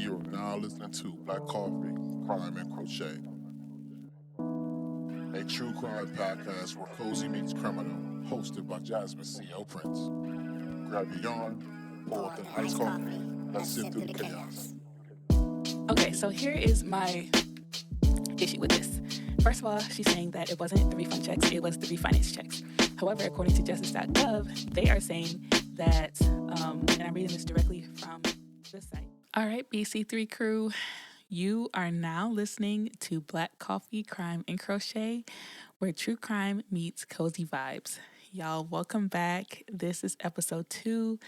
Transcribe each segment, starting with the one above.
You are now listening to Black Coffee, Crime, and Crochet, a true crime podcast where cozy meets criminal, hosted by Jasmine CL Prince. Grab your yarn, pour up an iced coffee, let's sit through the chaos. Okay, so here is my issue with this. First of all, she's saying that it wasn't the refund checks, it was the refinance checks. However, according to justice.gov, they are saying that, and I'm reading this directly from this site. All right, BC3 crew, you are now listening to Black Coffee, Crime, and Crochet, where true crime meets cozy vibes. Y'all, welcome back. This is episode 2,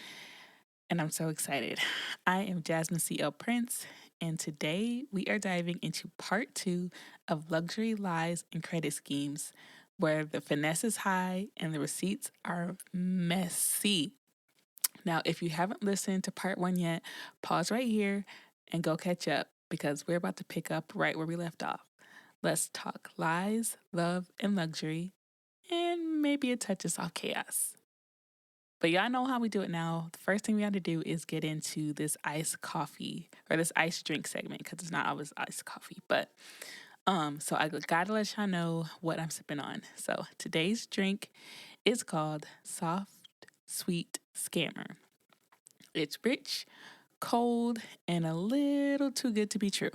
and I'm so excited. I am Jasmine CL Prince, and today we are diving into part 2 of Luxury Lies and Credit Schemes, where the finesse is high and the receipts are messy. Now, if you haven't listened to part 1 yet, pause right here and go catch up because we're about to pick up right where we left off. Let's talk lies, love, and luxury, and maybe a touch of soft chaos. But y'all know how we do it now. The first thing we have to do is get into this iced coffee or this iced drink segment because it's not always iced coffee. But so I gotta let y'all know what I'm sipping on. So today's drink is called Soft Sweet Scammer. It's rich, cold, and a little too good to be true.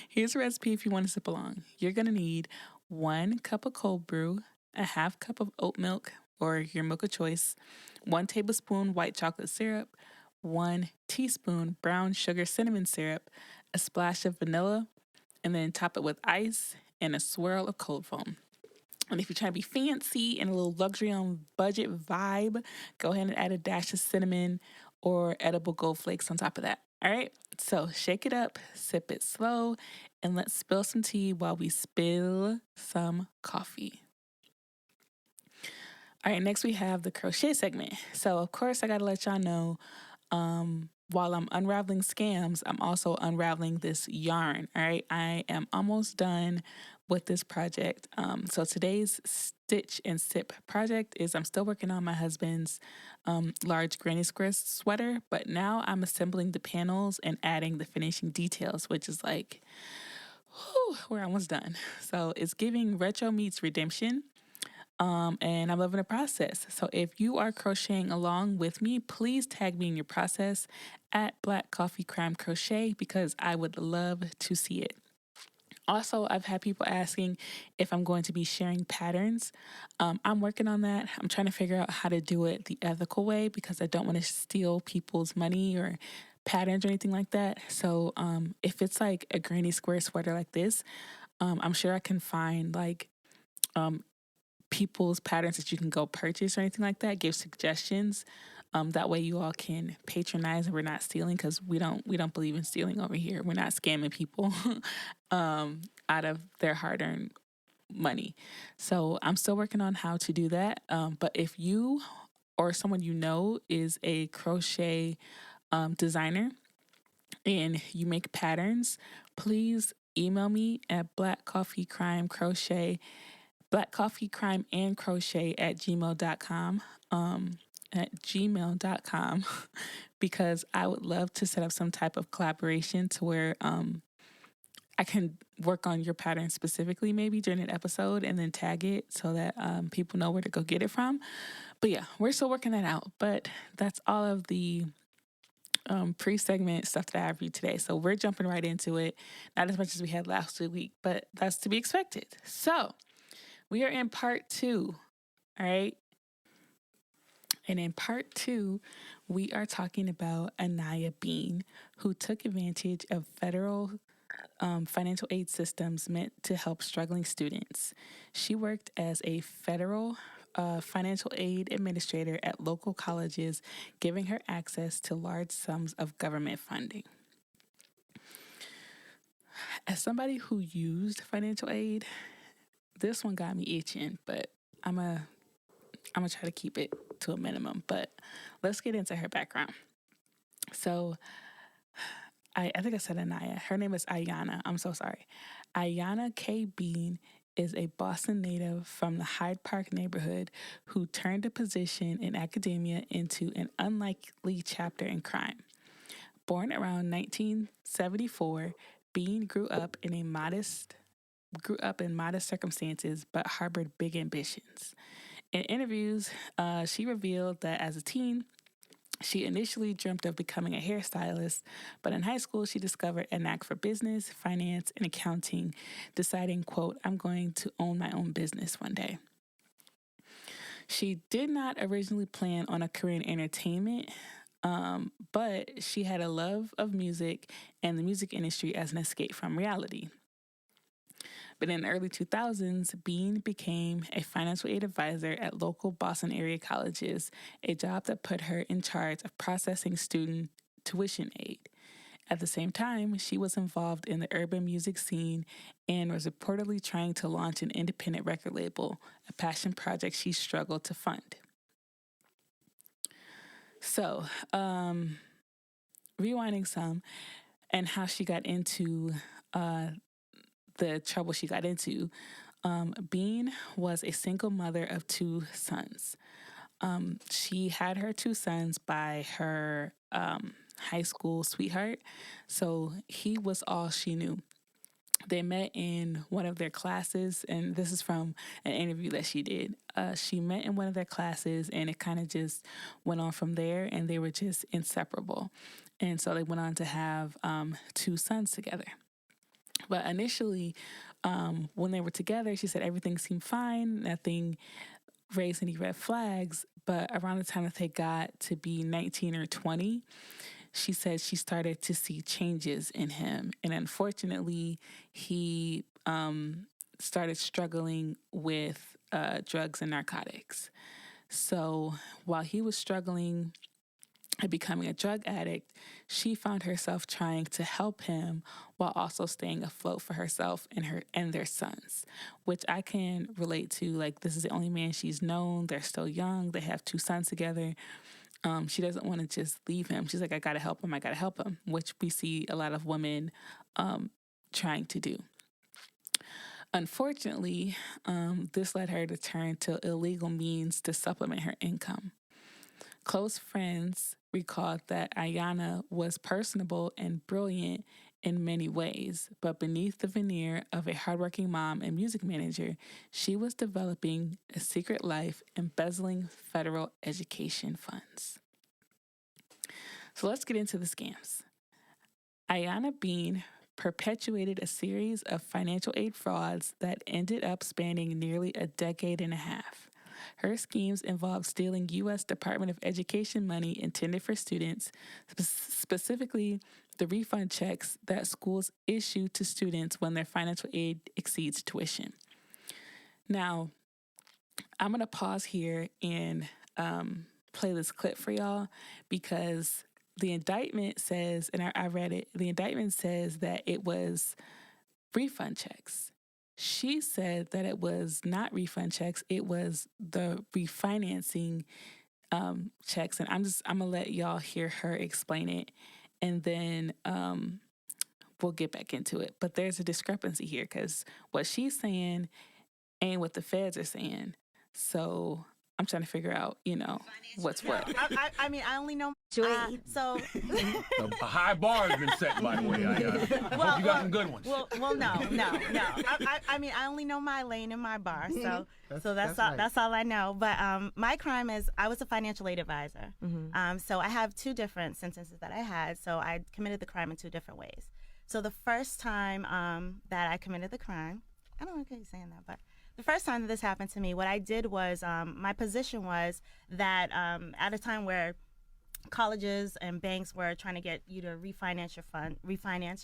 Here's a recipe if you want to sip along. You're gonna need 1 cup of cold brew, a half cup of oat milk or your milk of choice, 1 tablespoon white chocolate syrup, 1 teaspoon brown sugar cinnamon syrup, a splash of vanilla, and then top it with ice and a swirl of cold foam. And if you're trying to be fancy and a little luxury on budget vibe, go ahead and add a dash of cinnamon or edible gold flakes on top of that. All right, so shake it up, sip it slow, and let's spill some tea while we spill some coffee. All right, next we have the crochet segment. So, of course, I got to let y'all know while I'm unraveling scams, I'm also unraveling this yarn. All right, I am almost done with this project. So today's stitch and sip project is I'm still working on my husband's large granny square sweater, but now I'm assembling the panels and adding the finishing details, which is like, whew, we're almost done. So it's giving retro meets redemption. And I'm loving the process. So if you are crocheting along with me, please tag me in your process at Black Coffee Crime Crochet because I would love to see it. Also, I've had people asking if I'm going to be sharing patterns. I'm working on that. I'm trying to figure out how to do it the ethical way because I don't want to steal people's money or patterns or anything like that. So if it's like a granny square sweater like this, I'm sure I can find like people's patterns that you can go purchase or anything like that. Give suggestions. That way you all can patronize and we're not stealing because we don't believe in stealing over here. We're not scamming people out of their hard-earned money. So I'm still working on how to do that. But if you or someone you know is a crochet designer and you make patterns, please email me at blackcoffeecrimecrochet blackcoffeecrimeandcrochet@gmail.com because I would love to set up some type of collaboration to where I can work on your pattern specifically maybe during an episode and then tag it so that people know where to go get it from. But yeah, we're still working that out. But that's all of the pre-segment stuff that I have for you today. So we're jumping right into it. Not as much as we had last week, but that's to be expected. So we are in part 2, all right? And in part 2, we are talking about Ayana Bean, who took advantage of federal financial aid systems meant to help struggling students. She worked as a federal financial aid administrator at local colleges, giving her access to large sums of government funding. As somebody who used financial aid, this one got me itching, but I'm gonna try to keep it to a minimum. But let's get into her background. So I think I said Anaya. Her name is Ayana. I'm so sorry. Ayana K. Bean is a Boston native from the Hyde Park neighborhood who turned a position in academia into an unlikely chapter in crime. Born around 1974, Bean grew up in modest circumstances but harbored big ambitions. In interviews, she revealed that as a teen, she initially dreamt of becoming a hairstylist, but in high school, she discovered a knack for business, finance, and accounting, deciding, quote, "I'm going to own my own business one day." She did not originally plan on a career in entertainment, but she had a love of music and the music industry as an escape from reality. But in the early 2000s, Bean became a financial aid advisor at local Boston area colleges, a job that put her in charge of processing student tuition aid. At the same time, she was involved in the urban music scene and was reportedly trying to launch an independent record label, a passion project she struggled to fund. So, rewinding some and how she got into the trouble she got into, Bean was a single mother of 2 sons. She had her 2 sons by her high school sweetheart, so he was all she knew. They met in one of their classes, and this is from an interview that she did. She met in one of their classes, and it kind of just went on from there, and they were just inseparable. And so they went on to have 2 sons together. But initially, when they were together, she said everything seemed fine, nothing raised any red flags. But around the time that they got to be 19 or 20, she said she started to see changes in him. And unfortunately, he started struggling with drugs and narcotics. So while he was struggling and becoming a drug addict, she found herself trying to help him while also staying afloat for herself and their sons, which I can relate to. Like, this is the only man she's known. They're still young. They have 2 sons together. She doesn't want to just leave him. She's like, I got to help him, which we see a lot of women trying to do. Unfortunately, this led her to turn to illegal means to supplement her income. Close friends recalled that Ayana was personable and brilliant in many ways, but beneath the veneer of a hardworking mom and music manager, she was developing a secret life, embezzling federal education funds. So let's get into the scams. Ayana Bean perpetuated a series of financial aid frauds that ended up spanning nearly a decade and a half. Her schemes involved stealing U.S. Department of Education money intended for students, specifically the refund checks that schools issue to students when their financial aid exceeds tuition. Now, I'm going to pause here and play this clip for y'all because the indictment says, and I read it, the indictment says that it was refund checks. She said that it was not refund checks, it was the refinancing checks. And I'm going to let y'all hear her explain it, and then we'll get back into it. But there's a discrepancy here because what she's saying ain't what the feds are saying. So I'm trying to figure out, what's what. I mean, I only know. So a high bar has been set, by the way. I hope you got some good ones. Well, no. I mean, I only know my lane and my bar, so that's all I know. But my crime is I was a financial aid advisor. So I have 2 different sentences that I had. So I committed the crime in 2 different ways. So the first time that I committed the crime, I don't know why you're saying that, but the first time that this happened to me, what I did was my position was that at a time where colleges and banks were trying to get you to refinance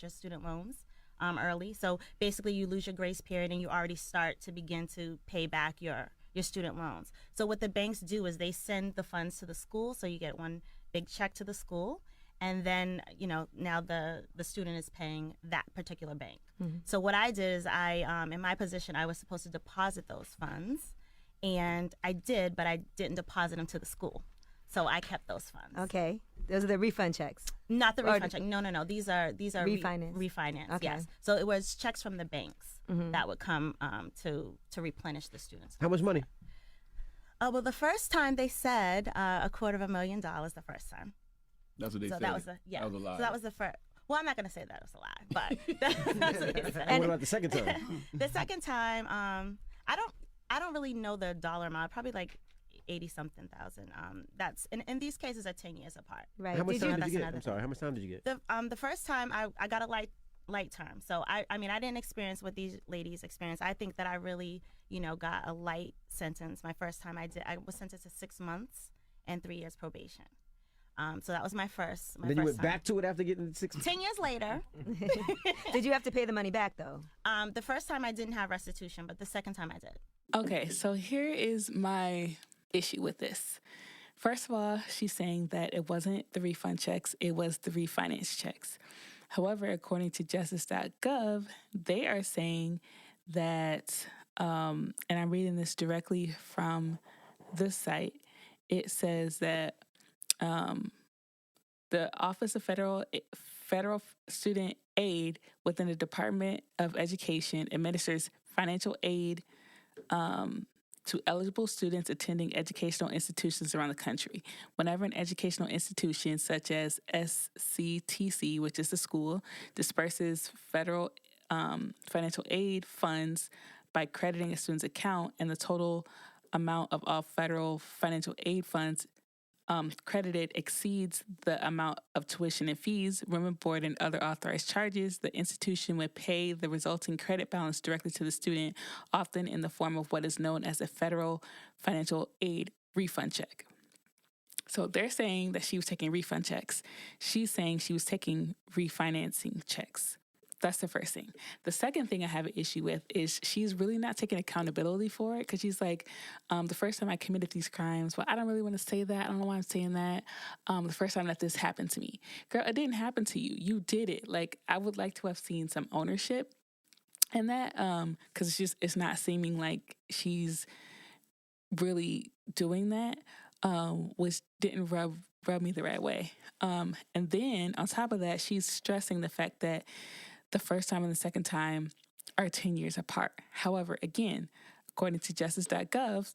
your student loans early. So basically you lose your grace period and you already start to begin to pay back your student loans. So what the banks do is they send the funds to the school. So you get one big check to the school. And then, now the student is paying that particular bank. So what I did is in my position, I was supposed to deposit those funds. And I did, but I didn't deposit them to the school. So I kept those funds. Okay. Those are the refund checks? Not the refund check. No. These are refinance. Refinance, okay. Yes. So it was checks from the banks that would come to replenish the students. How much money? Well, the first time they said $250,000 the first time. That's what they so said. that was That was a lie. So that was the first. Well, I'm not going to say that was a lie, but that's what they said. And what about the second time? The second time, I don't really know the dollar amount. Probably like 80-something thousand. That's in these cases are 10 years apart. Right. How much time did you get? another I'm sorry. thing. How much time did you get? The first time I got a light term. So I mean I didn't experience what these ladies experienced. I think that I really got a light sentence. My first time I was sentenced to 6 months and 3 years probation. So that was my first. Then you went back to it after getting 6 months? 10 years later. Did you have to pay the money back though? The first time I didn't have restitution, but the second time I did. Okay, so here is my issue with this. First of all, she's saying that it wasn't the refund checks, it was the refinance checks. However, according to justice.gov, they are saying that, and I'm reading this directly from the site, it says that the Office of Federal Student Aid within the Department of Education administers financial aid to eligible students attending educational institutions around the country. Whenever an educational institution such as SCTC, which is the school, disperses federal financial aid funds by crediting a student's account, and the total amount of all federal financial aid funds credited exceeds the amount of tuition and fees, room and board, and other authorized charges, the institution would pay the resulting credit balance directly to the student, often in the form of what is known as a federal financial aid refund check. So they're saying that she was taking refund checks. She's saying she was taking refinancing checks. That's the first thing. The second thing I have an issue with is she's really not taking accountability for it, because she's like, the first time I committed these crimes, well, I don't really want to say that. I don't know why I'm saying that. The first time that this happened to me. Girl, it didn't happen to you. You did it. Like, I would like to have seen some ownership in that, because it's not seeming like she's really doing that, which didn't rub me the right way. And then on top of that, she's stressing the fact that the first time and the second time are 10 years apart. However, again, according to justice.gov,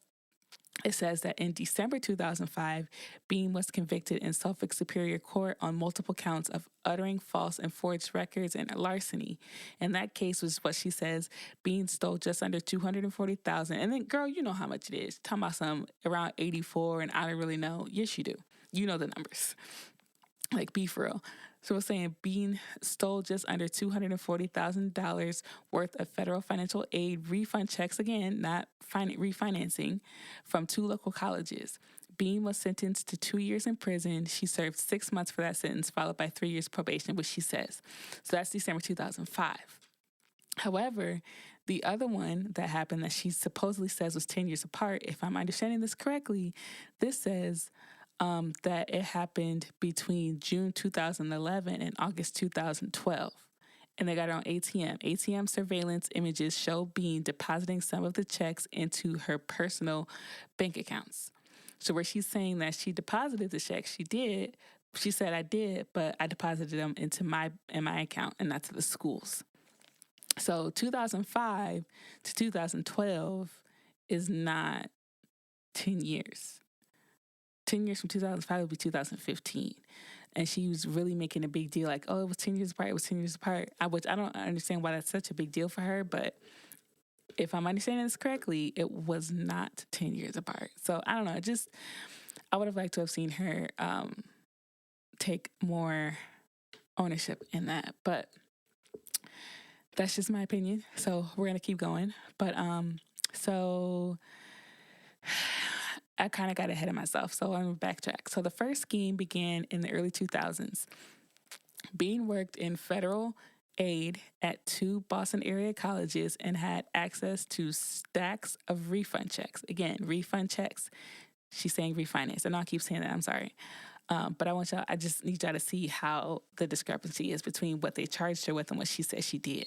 it says that in December 2005, Bean was convicted in Suffolk Superior Court on multiple counts of uttering false and forged records and larceny. And that case was what she says, Bean stole just under $240,000. And then, girl, you know how much it is. Talking about some around 84, and I don't really know. Yes, you do. You know the numbers. Like, be for real. So we're saying Bean stole just under $240,000 worth of federal financial aid refund checks, again, not refinancing, from 2 local colleges. Bean was sentenced to 2 years in prison. She served 6 months for that sentence, followed by 3 years probation, which she says. So that's December 2005. However, the other one that happened that she supposedly says was 10 years apart, if I'm understanding this correctly, this says that it happened between June 2011 and August 2012. And they got it on ATM. ATM surveillance images show Bean depositing some of the checks into her personal bank accounts. So where she's saying that she deposited the checks, she did. She said, I did, but I deposited them into my account and not to the school's. So 2005 to 2012 is not 10 years. 10 years from 2005 would be 2015. And she was really making a big deal, like, oh, it was 10 years apart, it was 10 years apart. Which I don't understand why that's such a big deal for her, but if I'm understanding this correctly, it was not 10 years apart. So I don't know, I would have liked to have seen her take more ownership in that, but that's just my opinion. So we're going to keep going. But so I kind of got ahead of myself, so I'm going to backtrack. So the first scheme began in the early 2000s. Bean worked in federal aid at 2 Boston area colleges and had access to stacks of refund checks. Again, refund checks. She's saying refinance, and I'll keep saying that, I'm sorry. But I just need y'all to see how the discrepancy is between what they charged her with and what she said she did.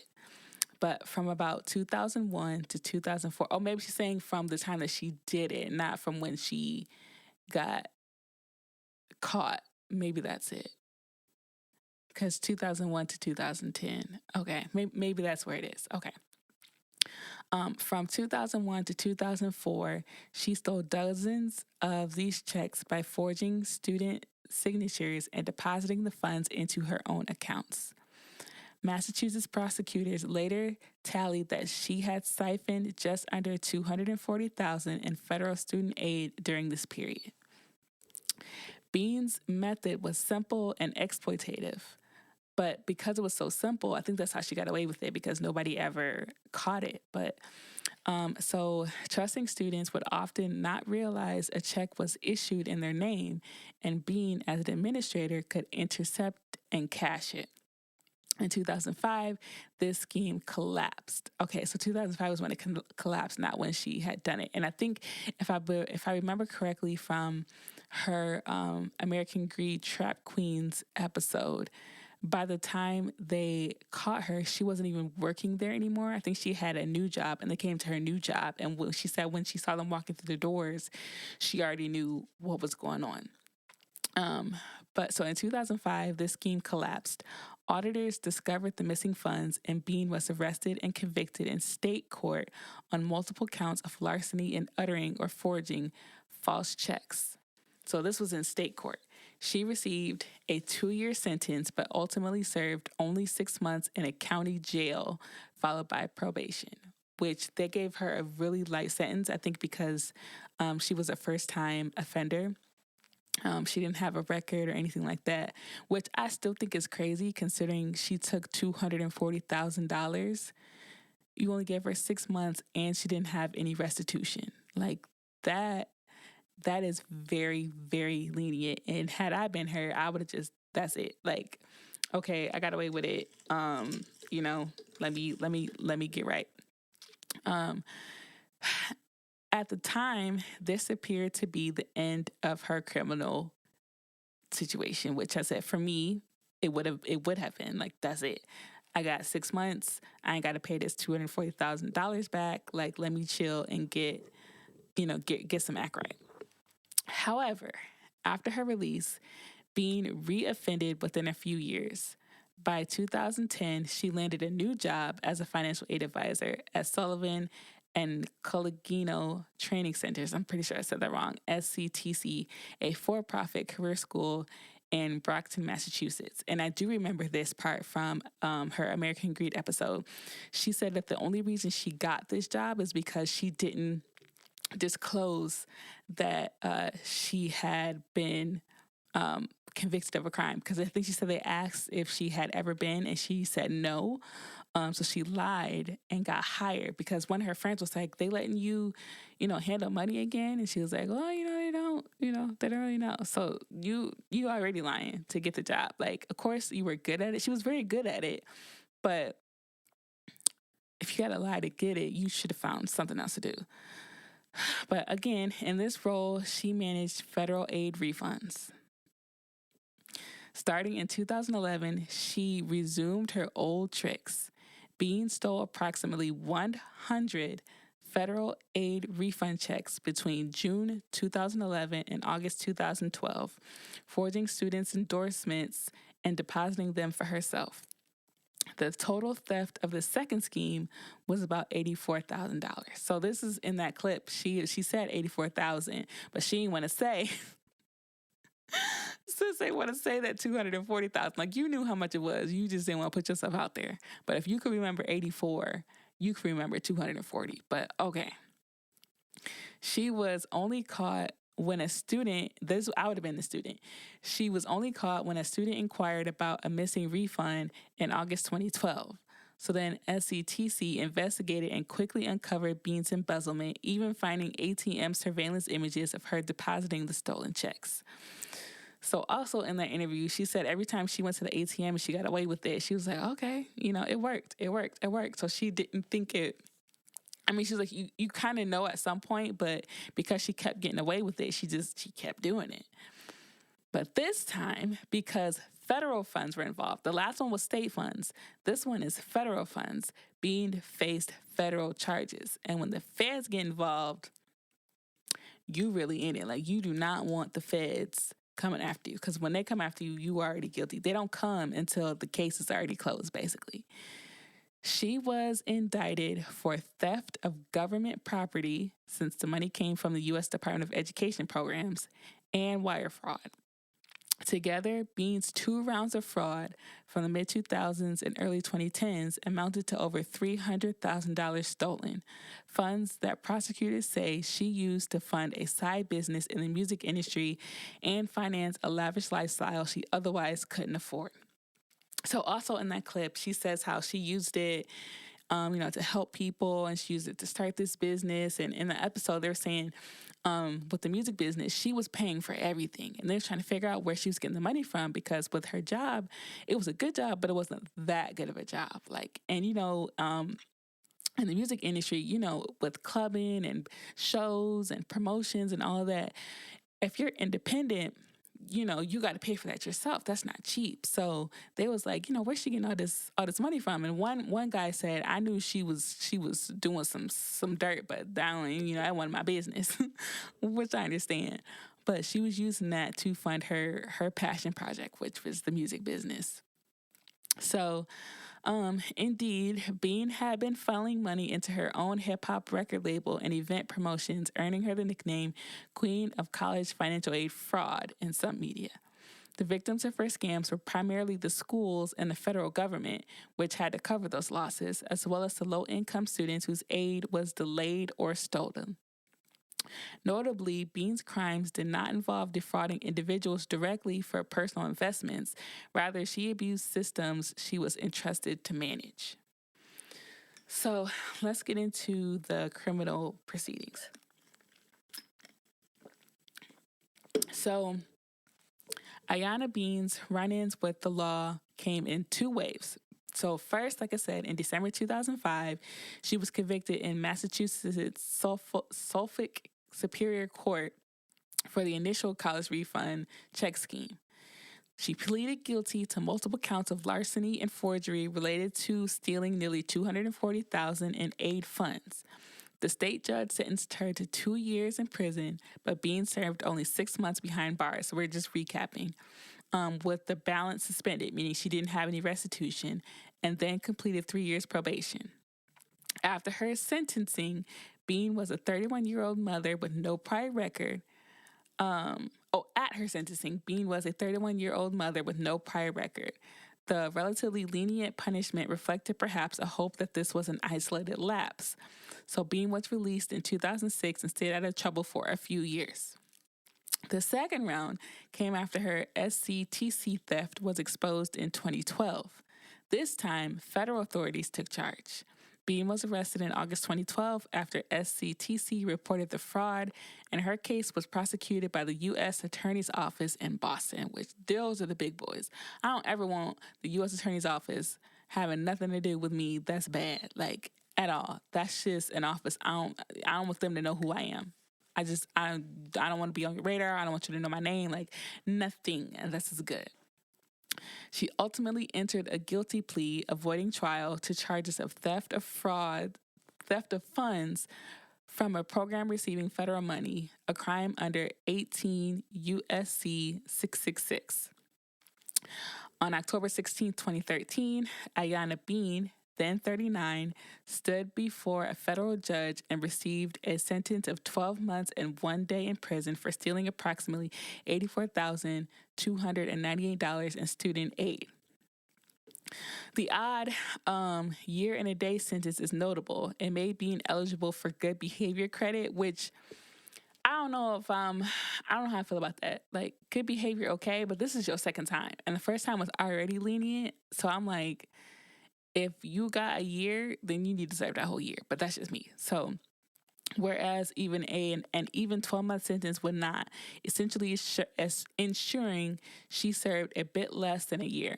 But from about 2001 to 2004, oh, maybe she's saying from the time that she did it, not from when she got caught. Maybe that's it. Because 2001 to 2010. Okay, maybe that's where it is. Okay. From 2001 to 2004, she stole dozens of these checks by forging student signatures and depositing the funds into her own accounts. Massachusetts prosecutors later tallied that she had siphoned just under $240,000 in federal student aid during this period. Bean's method was simple and exploitative, but because it was so simple, I think that's how she got away with it, because nobody ever caught it. But so trusting students would often not realize a check was issued in their name, and Bean, as an administrator, could intercept and cash it. In 2005, this scheme collapsed. Okay, so 2005 was when it collapsed, not when she had done it. And I think if I remember correctly from her American Greed Trap Queens episode, by the time they caught her, she wasn't even working there anymore. I think she had a new job, and they came to her new job. And she said when she saw them walking through the doors, she already knew what was going on. But so in 2005, this scheme collapsed. Auditors discovered the missing funds, and Bean was arrested and convicted in state court on multiple counts of larceny and uttering or forging false checks. So this was in state court. She received a 2-year sentence, but ultimately served only 6 months in a county jail, followed by probation, which they gave her a really light sentence, I think because she was a first-time offender. She didn't have a record or anything like that, which I still think is crazy considering she took $240,000. You only gave her 6 months and she didn't have any restitution. Like that is very, very lenient. And had I been her, I would have just, that's it. Like, okay, I got away with it. Let me get right. At the time, this appeared to be the end of her criminal situation, which I said, for me, it would have been like, that's it. I got 6 months. I ain't got to pay this $240,000 back. Like, let me chill and get some act right. However, after her release, Bean reoffended within a few years. By 2010, she landed a new job as a financial aid advisor at Sullivan and Collegino Training Centers. I'm pretty sure I said that wrong. SCTC, a for-profit career school in Brockton, Massachusetts. And I do remember this part from her American Greed episode. She said that the only reason she got this job is because she didn't disclose that she had been convicted of a crime. Because I think she said they asked if she had ever been, and she said no. So she lied and got hired because one of her friends was like, they letting you, handle money again? And she was like, well, they don't, they don't really know. So you already lying to get the job. Like, of course you were good at it. She was very good at it. But if you got to lie to get it, you should have found something else to do. But again, in this role, she managed federal aid refunds. Starting in 2011, she resumed her old tricks. Bean stole approximately 100 federal aid refund checks between June 2011 and August 2012, forging students' endorsements and depositing them for herself. The total theft of the second scheme was about $84,000. So this is in that clip. She said $84,000, but she didn't want to say. Since they want to say that $240,000, like you knew how much it was, you just didn't want to put yourself out there. But if you could remember 84, you could remember 240. But okay, she was only caught when a student. I would have been the student. She was only caught when a student inquired about a missing refund in August 2012. So then SCTC investigated and quickly uncovered Bean's embezzlement, even finding ATM surveillance images of her depositing the stolen checks. So also in that interview, she said every time she went to the ATM and she got away with it, she was like, okay, it worked. So she didn't think it. I mean, she's like, you kind of know at some point, but because she kept getting away with it, she kept doing it. But this time, because federal funds were involved, the last one was state funds. This one is federal funds. Bean faced federal charges. And when the feds get involved, you really in it. Like, you do not want the feds coming after you, because when they come after you, you are already guilty. They don't come until the case is already closed, basically. She was indicted for theft of government property, since the money came from the U.S. Department of Education programs, and wire fraud. Together, Bean's 2 rounds of fraud from the mid-2000s and early 2010s amounted to over $300,000 stolen, funds that prosecutors say she used to fund a side business in the music industry and finance a lavish lifestyle she otherwise couldn't afford. So also in that clip, she says how she used it to help people, and she used it to start this business. And in the episode, they're saying with the music business, she was paying for everything. And they're trying to figure out where she was getting the money from, because with her job, it was a good job, but it wasn't that good of a job. In the music industry, with clubbing and shows and promotions and all of that, if you're independent, you got to pay for that yourself. That's not cheap. So they was like, where's she getting all this money from? And one guy said, I knew she was doing some dirt, but that wasn't my business, which I understand. But she was using that to fund her passion project, which was the music business. So, indeed, Bean had been funneling money into her own hip-hop record label and event promotions, earning her the nickname Queen of College Financial Aid Fraud in some media. The victims of her scams were primarily the schools and the federal government, which had to cover those losses, as well as the low-income students whose aid was delayed or stolen. Notably, Bean's crimes did not involve defrauding individuals directly for personal investments. Rather, she abused systems she was entrusted to manage. So let's get into the criminal proceedings. So Ayana Bean's run-ins with the law came in 2 waves. So first, like I said, in December 2005, she was convicted in Massachusetts Suffolk Superior Court for the initial college refund check scheme. She pleaded guilty to multiple counts of larceny and forgery related to stealing nearly $240,000 in aid funds. The state judge sentenced her to 2 years in prison, but Bean served only 6 months behind bars. So we're just recapping. With the balance suspended, meaning she didn't have any restitution, and then completed 3 years probation. After her sentencing, Bean was a 31-year-old mother with no prior record. At her sentencing, Bean was a 31-year-old mother with no prior record. The relatively lenient punishment reflected perhaps a hope that this was an isolated lapse. So Bean was released in 2006 and stayed out of trouble for a few years. The second round came after her SCTC theft was exposed in 2012. This time, federal authorities took charge. Bean was arrested in August 2012 after SCTC reported the fraud, and her case was prosecuted by the U.S. Attorney's Office in Boston, which those are the big boys. I don't ever want the U.S. Attorney's Office having nothing to do with me. That's bad, at all. That's just an office. I don't want them to know who I am. I don't want to be on your radar. I don't want you to know my name. Nothing. And this is good. She ultimately entered a guilty plea, avoiding trial, to charges of theft of funds from a program receiving federal money, a crime under 18 U.S.C. 666. On October 16, 2013, Ayana Bean, then 39, stood before a federal judge and received a sentence of 12 months and 1 day in prison for stealing approximately $84,298 in student aid. The odd year and a day sentence is notable. It made Bean eligible for good behavior credit, which I don't know I don't know how I feel about that. Good behavior, okay, but this is your second time. And the first time was already lenient. So I'm like, if you got a year, then you need to serve that whole year. But that's just me. So whereas even an 12-month sentence would not, essentially ensuring she served a bit less than a year.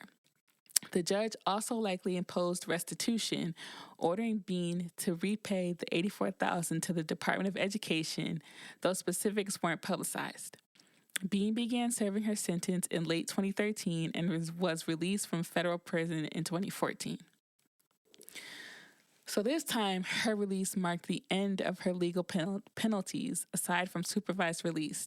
The judge also likely imposed restitution, ordering Bean to repay the $84,000 to the Department of Education, though specifics weren't publicized. Bean began serving her sentence in late 2013 and was released from federal prison in 2014. So this time, her release marked the end of her legal penalties, aside from supervised release.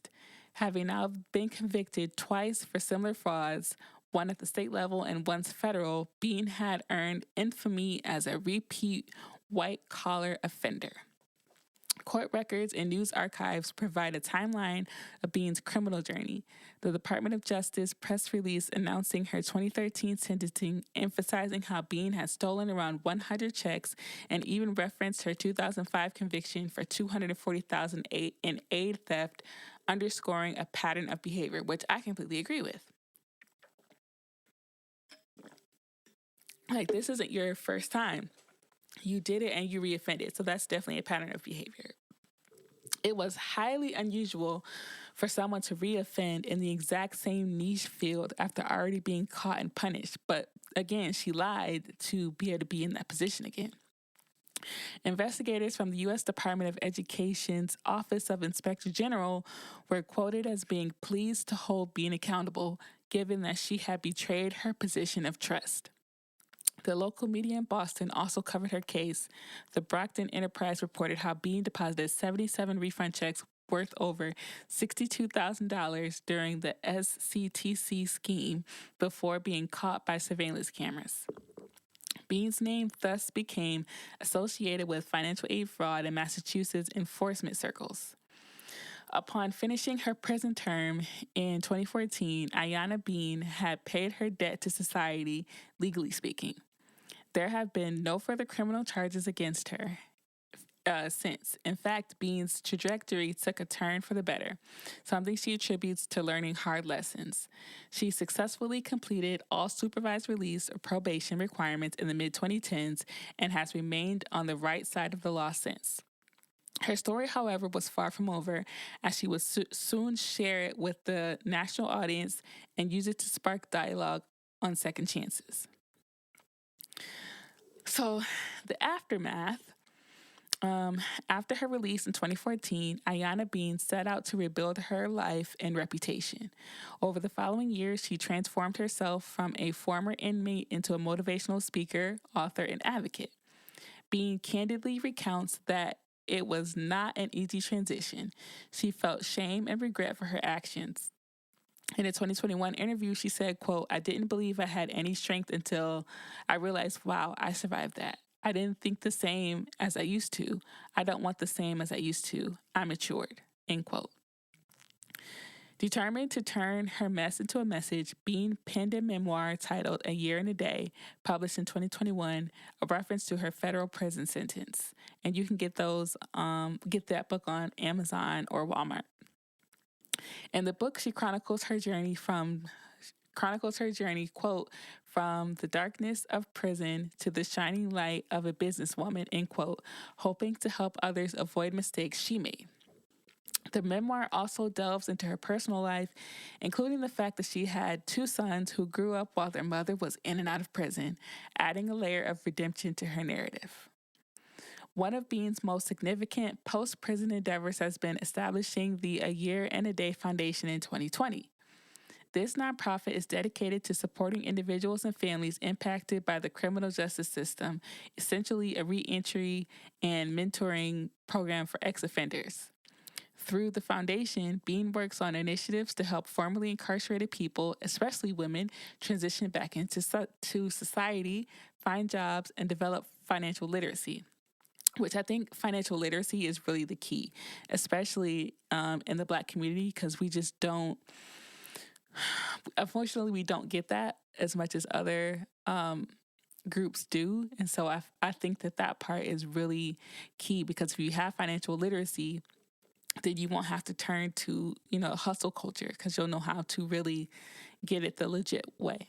Having now been convicted twice for similar frauds, one at the state level and once federal, Bean had earned infamy as a repeat white-collar offender. Court records and news archives provide a timeline of Bean's criminal journey. The Department of Justice press release announcing her 2013 sentencing, emphasizing how Bean had stolen around 100 checks and even referenced her 2005 conviction for $240,000 in aid theft, underscoring a pattern of behavior, which I completely agree with. Like, this isn't your first time. You did it and you reoffended. So that's definitely a pattern of behavior. It was highly unusual for someone to reoffend in the exact same niche field after already being caught and punished. But again, she lied to be able to be in that position again. Investigators from the U.S. Department of Education's Office of Inspector General were quoted as being pleased to hold Bean accountable, given that she had betrayed her position of trust. The local media in Boston also covered her case. The Brockton Enterprise reported how Bean deposited 77 refund checks worth over $62,000 during the SCTC scheme before being caught by surveillance cameras. Bean's name thus became associated with financial aid fraud in Massachusetts enforcement circles. Upon finishing her prison term in 2014, Ayana Bean had paid her debt to society, legally speaking. There have been no further criminal charges against her since. In fact, Bean's trajectory took a turn for the better, something she attributes to learning hard lessons. She successfully completed all supervised release or probation requirements in the mid-2010s and has remained on the right side of the law since. Her story, however, was far from over, as she would soon share it with the national audience and use it to spark dialogue on second chances. So, the aftermath. After her release in 2014, Ayana Bean set out to rebuild her life and reputation. Over the following years, she transformed herself from a former inmate into a motivational speaker, author, and advocate. Bean candidly recounts that it was not an easy transition. She felt shame and regret for her actions. In a 2021 interview, she said, quote, "I didn't believe I had any strength until I realized, wow, I survived that. I didn't think the same as I used to. I don't want the same as I used to. I matured," end quote. Determined to turn her mess into a message, Bean penned a memoir titled A Year and a Day, published in 2021, a reference to her federal prison sentence. And you can get that book on Amazon or Walmart. In the book, she chronicles her journey, quote, "from the darkness of prison to the shining light of a businesswoman," end quote, hoping to help others avoid mistakes she made. The memoir also delves into her personal life, including the fact that she had 2 sons who grew up while their mother was in and out of prison, adding a layer of redemption to her narrative. One of Bean's most significant post-prison endeavors has been establishing the A Year and a Day Foundation in 2020. This nonprofit is dedicated to supporting individuals and families impacted by the criminal justice system, essentially a reentry and mentoring program for ex-offenders. Through the foundation, Bean works on initiatives to help formerly incarcerated people, especially women, transition back into society, find jobs, and develop financial literacy, which I think financial literacy is really the key, especially in the Black community, because we just don't, unfortunately, we don't get that as much as other groups do. And so I think that part is really key, because if you have financial literacy, then you won't have to turn to, hustle culture, because you'll know how to really get it the legit way.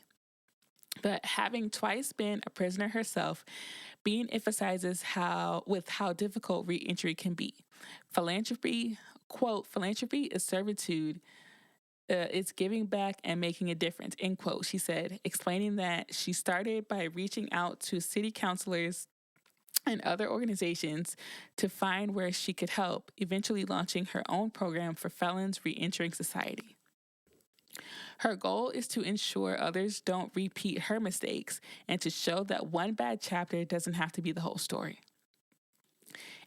But having twice been a prisoner herself, Bean emphasizes how difficult reentry can be. Philanthropy, quote, "philanthropy is servitude. It's giving back and making a difference," end quote, she said, explaining that she started by reaching out to city councilors and other organizations to find where she could help, eventually launching her own program for felons reentering society. Her goal is to ensure others don't repeat her mistakes and to show that one bad chapter doesn't have to be the whole story.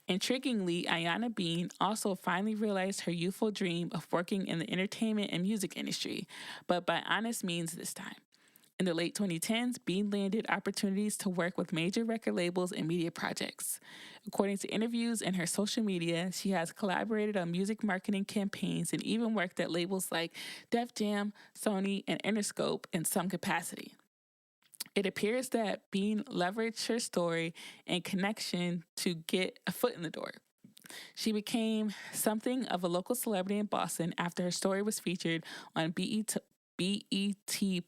Intriguingly, Ayana Bean also finally realized her youthful dream of working in the entertainment and music industry, but by honest means this time. In the late 2010s, Bean landed opportunities to work with major record labels and media projects. According to interviews and her social media, she has collaborated on music marketing campaigns and even worked at labels like Def Jam, Sony, and Interscope in some capacity. It appears that Bean leveraged her story and connection to get a foot in the door. She became something of a local celebrity in Boston after her story was featured on BET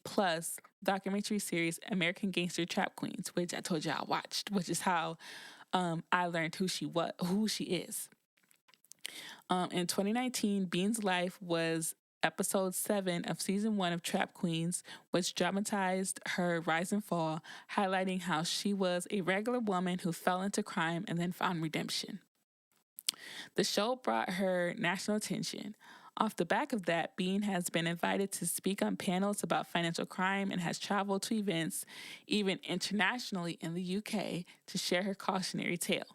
Plus documentary series American Gangster Trap Queens, which I told you I watched, which is how I learned who she is. In 2019, Bean's life was episode 7 of season 1 of Trap Queens, which dramatized her rise and fall, highlighting how she was a regular woman who fell into crime and then found redemption. The show brought her national attention. Off the back of that, Bean has been invited to speak on panels about financial crime and has traveled to events, even internationally in the UK, to share her cautionary tale.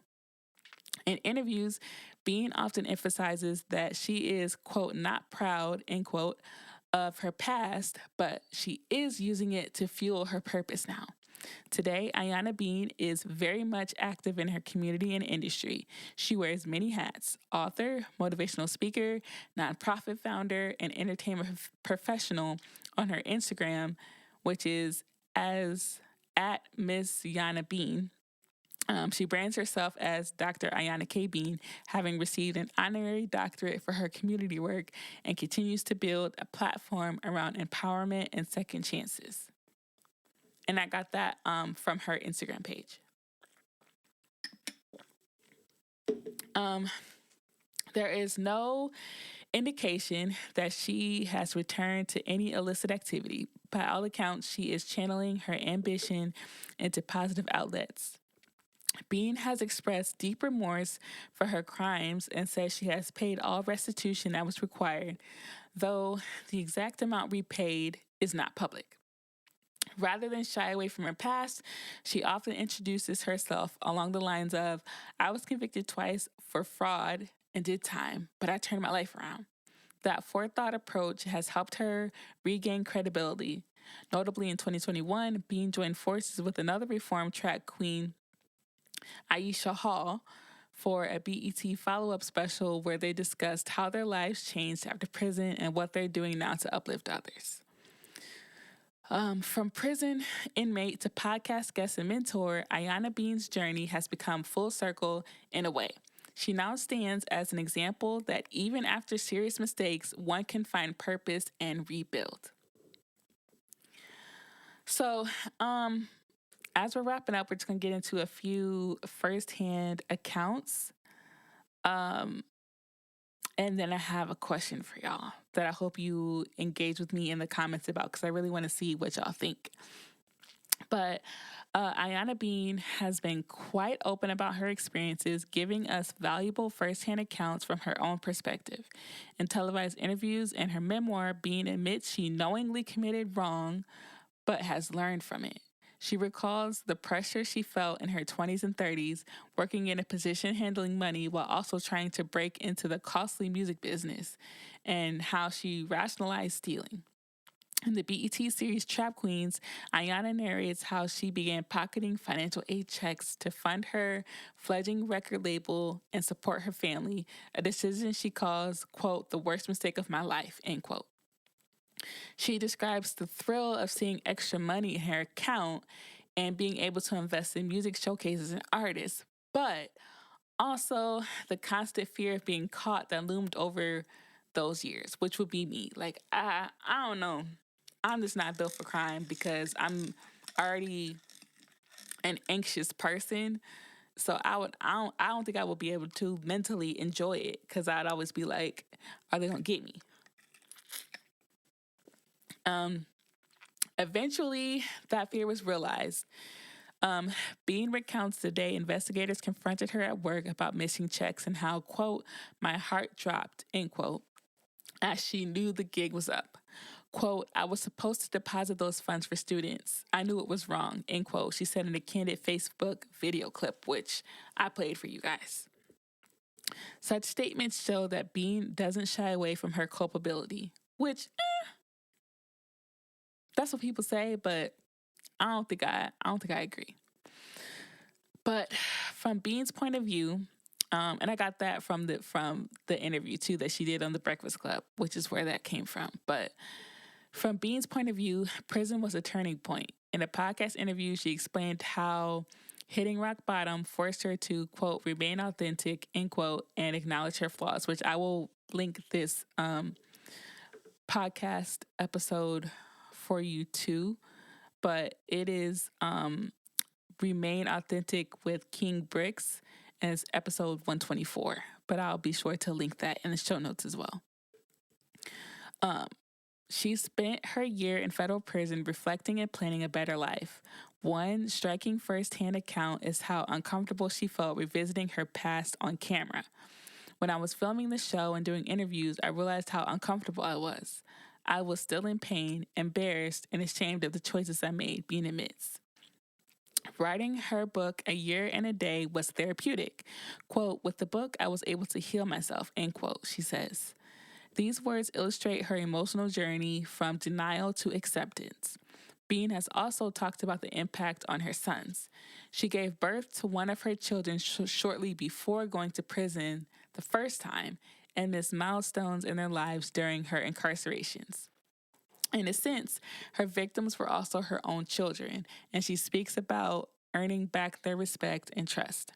In interviews, Bean often emphasizes that she is, quote, not proud, end quote, of her past, but she is using it to fuel her purpose now. Today, Ayana Bean is very much active in her community and industry. She wears many hats: author, motivational speaker, nonprofit founder, and entertainment professional on her Instagram, which is as at Miss Yana Bean. She brands herself as Dr. Ayana K. Bean, having received an honorary doctorate for her community work, and continues to build a platform around empowerment and second chances. And I got that from her Instagram page. There is no indication that she has returned to any illicit activity. By all accounts, she is channeling her ambition into positive outlets. Bean has expressed deep remorse for her crimes and says she has paid all restitution that was required, though the exact amount repaid is not public. Rather than shy away from her past, she often introduces herself along the lines of, I was convicted twice for fraud and did time, but I turned my life around. That forethought approach has helped her regain credibility. Notably, in 2021, Bean joined forces with another reformed track queen, Aisha Hall, for a BET follow-up special where they discussed how their lives changed after prison and what they're doing now to uplift others. From prison inmate to podcast guest and mentor, Ayana Bean's journey has become full circle in a way. She now stands as an example that even after serious mistakes, one can find purpose and rebuild. So, as we're wrapping up, we're just going to get into a few firsthand accounts. And then I have a question for y'all that I hope you engage with me in the comments about, because I really want to see what y'all think. But Ayana Bean has been quite open about her experiences, giving us valuable firsthand accounts from her own perspective. In televised interviews and her memoir, Bean admits she knowingly committed wrong, but has learned from it. She recalls the pressure she felt in her 20s and 30s, working in a position handling money while also trying to break into the costly music business, and how she rationalized stealing. In the BET series Trap Queens, Ayana narrates how she began pocketing financial aid checks to fund her fledgling record label and support her family, a decision she calls, quote, the worst mistake of my life, end quote. She describes the thrill of seeing extra money in her account and being able to invest in music showcases and artists, but also the constant fear of being caught that loomed over those years, which would be me. Like, I don't know. I'm just not built for crime because I'm already an anxious person. So I don't think I would be able to mentally enjoy it, because I'd always be like, are they gonna get me? Eventually, that fear was realized. Bean recounts the day investigators confronted her at work about missing checks and how, quote, my heart dropped, end quote, as she knew the gig was up. Quote, I was supposed to deposit those funds for students. I knew it was wrong, end quote, she said in a candid Facebook video clip, which I played for you guys. Such statements show that Bean doesn't shy away from her culpability, which, That's what people say, but I don't think I agree. But from Bean's point of view, and I got that from the interview too that she did on the Breakfast Club, which is where that came from. But from Bean's point of view, prison was a turning point. In a podcast interview, she explained how hitting rock bottom forced her to, quote, remain authentic, end quote, and acknowledge her flaws, which I will link this podcast episode for you too. But it is Remain Authentic with King Bricks, and it's episode 124. But I'll be sure to link that in the show notes as well. She spent her year in federal prison reflecting and planning a better life. One striking firsthand account is how uncomfortable she felt revisiting her past on camera. When I was filming the show and doing interviews, I realized how uncomfortable I was. I was still in pain, embarrassed, and ashamed of the choices I made, Bean admits. Writing her book A Year and a Day was therapeutic. Quote, with the book, I was able to heal myself, end quote, she says. These words illustrate her emotional journey from denial to acceptance. Bean has also talked about the impact on her sons. She gave birth to one of her children shortly before going to prison the first time and missed milestones in their lives during her incarcerations. In a sense, her victims were also her own children, and she speaks about earning back their respect and trust.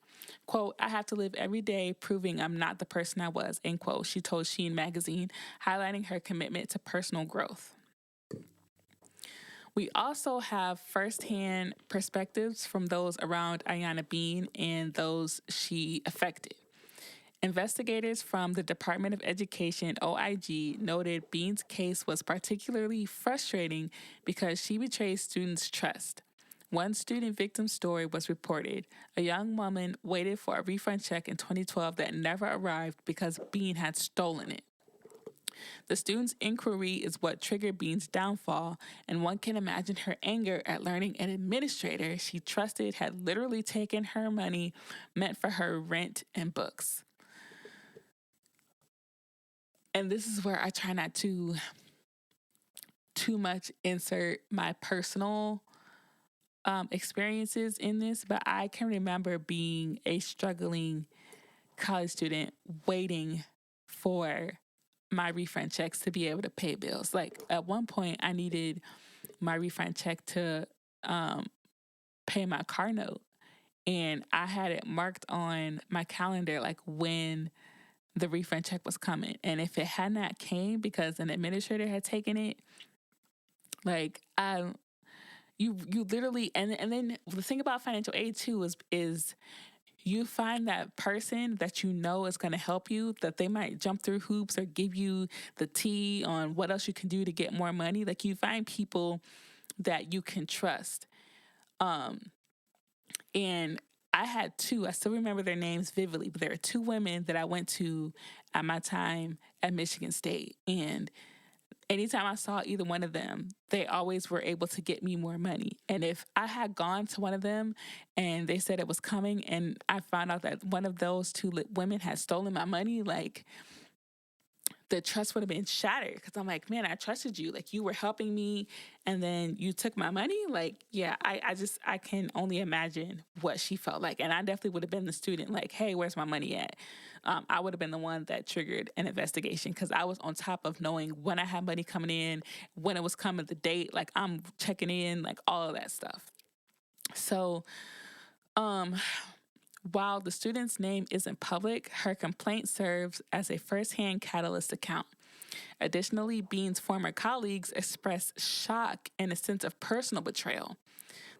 Quote, I have to live every day proving I'm not the person I was, end quote, she told Sheen magazine, highlighting her commitment to personal growth. We also have firsthand perspectives from those around Ayana Bean and those she affected. Investigators from the Department of Education, OIG, noted Bean's case was particularly frustrating because she betrayed students' trust. One student victim story was reported. A young woman waited for a refund check in 2012 that never arrived because Bean had stolen it. The student's inquiry is what triggered Bean's downfall, and one can imagine her anger at learning an administrator she trusted had literally taken her money meant for her rent and books. And this is where I try not to too much insert my personal experiences in this, but I can remember being a struggling college student waiting for my refund checks to be able to pay bills. Like at one point I needed my refund check to pay my car note, and I had it marked on my calendar like when the refund check was coming. And if it had not came because an administrator had taken it, like you literally, and then the thing about financial aid too is you find that person that you know is going to help you, that they might jump through hoops or give you the tea on what else you can do to get more money. Like you find people that you can trust. And I had two, I still remember their names vividly, but there are two women that I went to at my time at Michigan State. And anytime I saw either one of them, they always were able to get me more money. And if I had gone to one of them and they said it was coming and I found out that one of those two women had stolen my money, like the trust would have been shattered, because I'm like, man, I trusted you. Like you were helping me and then you took my money. Like, yeah, I can only imagine what she felt like. And I definitely would have been the student like, hey, where's my money at? I would have been the one that triggered an investigation because I was on top of knowing when I had money coming in, when it was coming, the date, like I'm checking in, like all of that stuff. So, while the student's name isn't public, her complaint serves as a first-hand catalyst account. Additionally, Bean's former colleagues expressed shock and a sense of personal betrayal.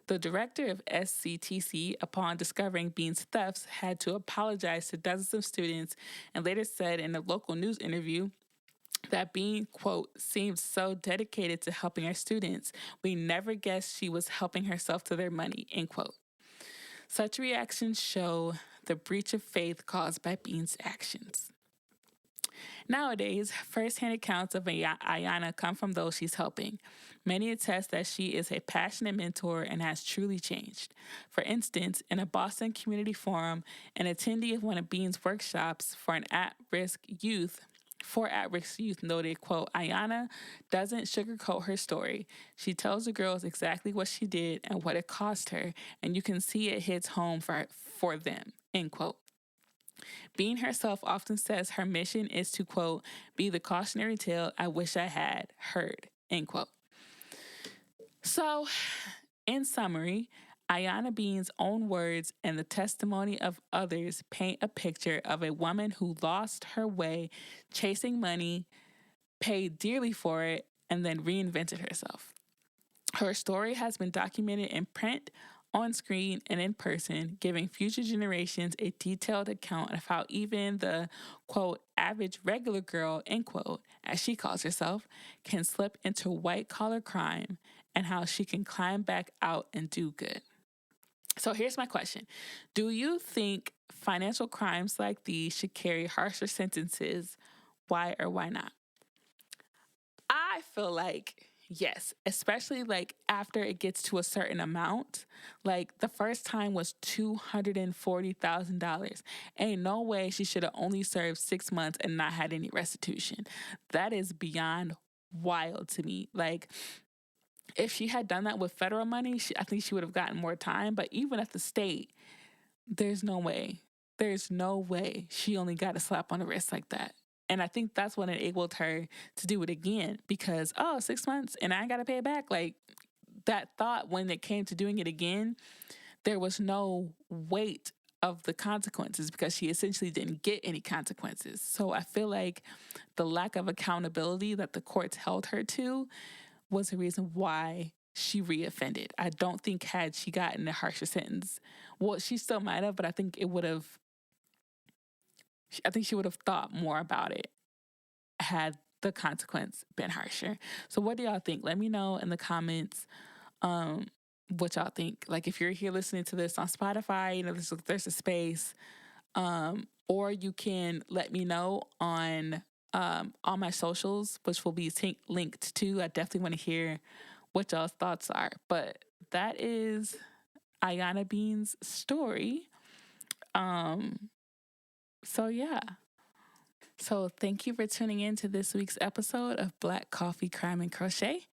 The director of SCTC, upon discovering Bean's thefts, had to apologize to dozens of students and later said in a local news interview that Bean, quote, seemed so dedicated to helping her students, we never guessed she was helping herself to their money, end quote. Such reactions show the breach of faith caused by Bean's actions. Nowadays, first-hand accounts of Ayana come from those she's helping. Many attest that she is a passionate mentor and has truly changed. For instance, in a Boston community forum, an attendee of one of Bean's workshops for an at-risk youth for at-risk youth noted, quote, Ayana doesn't sugarcoat her story. She tells the girls exactly what she did and what it cost her, and you can see it hits home for them, end quote. Bean herself often says her mission is to, quote, be the cautionary tale I wish I had heard, end quote. So, in summary, Ayana Bean's own words and the testimony of others paint a picture of a woman who lost her way chasing money, paid dearly for it, and then reinvented herself. Her story has been documented in print, on screen, and in person, giving future generations a detailed account of how even the, quote, average regular girl, end quote, as she calls herself, can slip into white-collar crime and how she can climb back out and do good. So here's my question. Do you think financial crimes like these should carry harsher sentences? Why or why not? I feel like yes, especially like after it gets to a certain amount. Like the first time was $240,000. Ain't no way she should have only served 6 months and not had any restitution. That is beyond wild to me. Like, if she had done that with federal money, I think she would have gotten more time. But even at the state, there's no way. There's no way she only got a slap on the wrist like that. And I think that's what enabled her to do it again because, 6 months and I ain't got to pay it back. Like that thought when it came to doing it again, there was no weight of the consequences because she essentially didn't get any consequences. So I feel like the lack of accountability that the courts held her to was the reason why she reoffended. I don't think had she gotten a harsher sentence, well, she still might have, but I think she would have thought more about it had the consequence been harsher. So what do y'all think? Let me know in the comments what y'all think. Like if you're here listening to this on Spotify, there's a space, or you can let me know on all my socials, which will be linked to. I definitely want to hear what y'all's thoughts are. But that is Ayana Bean's story. So yeah. So thank you for tuning in to this week's episode of Black Coffee, Crime, and Crochet.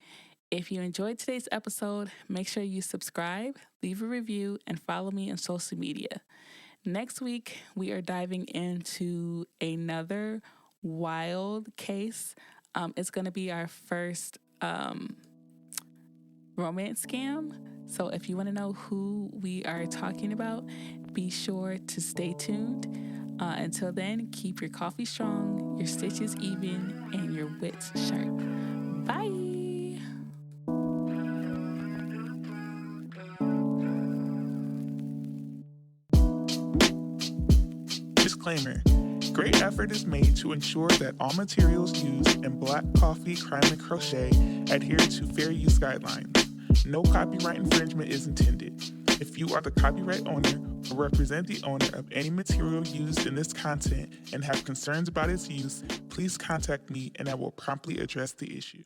If you enjoyed today's episode, make sure you subscribe, leave a review, and follow me on social media. Next week, we are diving into another wild case. It's going to be our first romance scam. So if you want to know who we are talking about, be sure to stay tuned. Until then, keep your coffee strong, your stitches even, and your wits sharp. Bye. Disclaimer. Great effort is made to ensure that all materials used in Black Coffee, Crime, and Crochet adhere to fair use guidelines. No copyright infringement is intended. If you are the copyright owner or represent the owner of any material used in this content and have concerns about its use, please contact me and I will promptly address the issue.